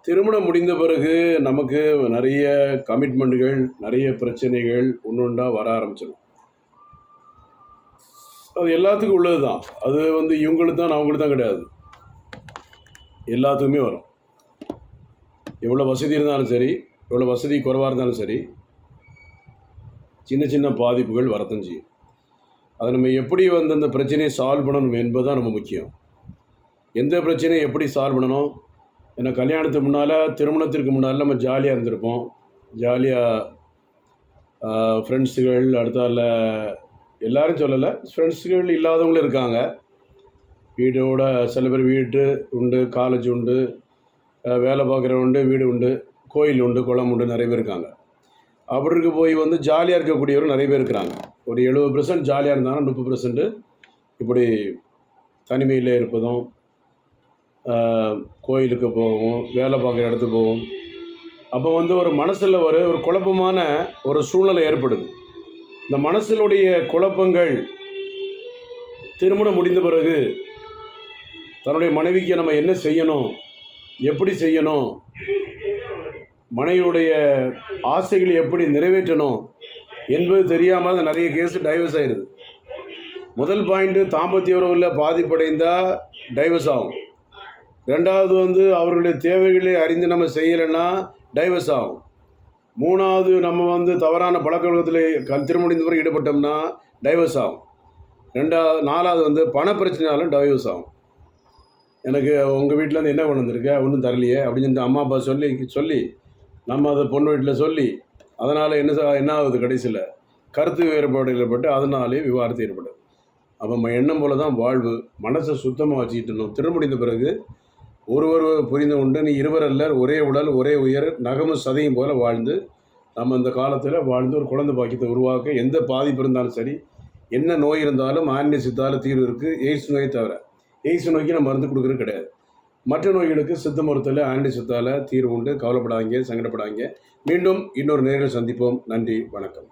திருமணம் முடிந்த பிறகு நமக்கு நிறைய கமிட்மெண்ட்டுகள், நிறைய பிரச்சனைகள் ஒன்றா வர ஆரம்பிச்சிடும். அது எல்லாத்துக்கும் உள்ளது தான். அது இவங்களுக்கு தான் அவங்களுக்கு தான் கிடையாது, எல்லாத்துக்குமே வரும். எவ்வளோ வசதி இருந்தாலும் சரி, எவ்வளோ வசதி குறைவாக இருந்தாலும் சரி, சின்ன சின்ன பாதிப்புகள் வரத்தான் செய்யும். அதை நம்ம எப்படி அந்த பிரச்சனையை சால்வ் பண்ணணும் என்பது தான் ரொம்ப முக்கியம். எந்த பிரச்சனையை எப்படி சால்வ் பண்ணணும்? ஏன்னா கல்யாணத்துக்கு முன்னால், திருமணத்திற்கு முன்னால் நம்ம ஜாலியாக இருந்திருப்போம். ஜாலியாக ஃப்ரெண்ட்ஸுகள், அடுத்தால எல்லோரும் சொல்லலை, ஃப்ரெண்ட்ஸுகள் இல்லாதவங்களும் இருக்காங்க. வீடோட சில பேர் வீட்டு உண்டு, காலேஜ் உண்டு, வேலை பார்க்குறவங்க உண்டு, வீடு உண்டு, கோயில் உண்டு, குளம் உண்டு, நிறைய பேர் இருக்காங்க. அப்படி இருக்க போய் ஜாலியாக இருக்கக்கூடியவரும் நிறைய பேர் இருக்கிறாங்க. ஒரு 70% ஜாலியாக இருந்தாலும் 30% இப்படி தனிமையில் இருப்பதும், கோயிலுக்கு போகவும், வேலை பார்க்குற இடத்துக்கு போகும். அப்போ ஒரு மனசில் ஒரு குழப்பமான ஒரு சூழ்நிலை ஏற்படுது. இந்த மனசினுடைய குழப்பங்கள் திருமணம் முடிந்த பிறகு தன்னுடைய மனைவிக்கு நம்ம என்ன செய்யணும், எப்படி செய்யணும், மனைவியுடைய ஆசைகளை எப்படி நிறைவேற்றணும் என்பது தெரியாமல் நிறைய கேஸு டைவர்ஸ் ஆகிடுது. முதல் பாயிண்ட்டு, தாம்பத்திய உறவில் பாதிப்படைந்தால் டைவர்ஸ் ஆகும். ரெண்டாவது அவர்களுடைய தேவைகளை அறிந்து நம்ம செய்யலைன்னா டைவர்ஸ் ஆகும். மூணாவது, நம்ம தவறான பழக்க வழக்கத்தில் திருமணம் முடிந்த பிறகு ஈடுபட்டோம்னா டைவர்ஸ் ஆகும். நாலாவது பண பிரச்சனையாலும் டைவர்ஸ் ஆகும். எனக்கு உங்கள் வீட்டிலேருந்து என்ன கொண்டு வந்திருக்க, ஒன்றும் தரலையே அப்படின்னு சொல்லிட்டு அம்மா அப்பா சொல்லி நம்ம அதை பொண்ணு வீட்டில் சொல்லி, அதனால் என்ன ஆகுது, கடைசியில் கருத்து வேறுபாடு ஏற்பட்டு அதனாலே விவாதத்தை ஏற்படுது. அப்போ எண்ணம் போல தான் வாழ்வு. மனசை சுத்தமாக வச்சுக்கிட்டணும். திருமணம் முடிந்த பிறகு ஒருவர் புரிந்து கொண்டு, நீ இருவர் அல்லர், ஒரே உடல், ஒரே உயர், நகமும் சதையும் போல் வாழ்ந்து நம்ம இந்த காலத்தில் வாழ்ந்து ஒரு குழந்தை பாக்கியத்தை உருவாக்க, எந்த பாதிப்பு இருந்தாலும் சரி, என்ன நோய் இருந்தாலும் ஆன்மீக சித்தால தீர்வு இருக்குது. எய்ட்ஸ் நோயை தவிர, எய்ட்ஸ் நோய்க்கு நம்ம மருந்து கொடுக்குறது கிடையாது. மற்ற நோய்களுக்கு சித்த மருத்துவத்தில் ஆன்டி சித்தால தீர்வு உண்டு. கவலைப்படாதீங்க, சங்கடப்படாதீங்க. மீண்டும் இன்னொரு நேரில் சந்திப்போம். நன்றி, வணக்கம்.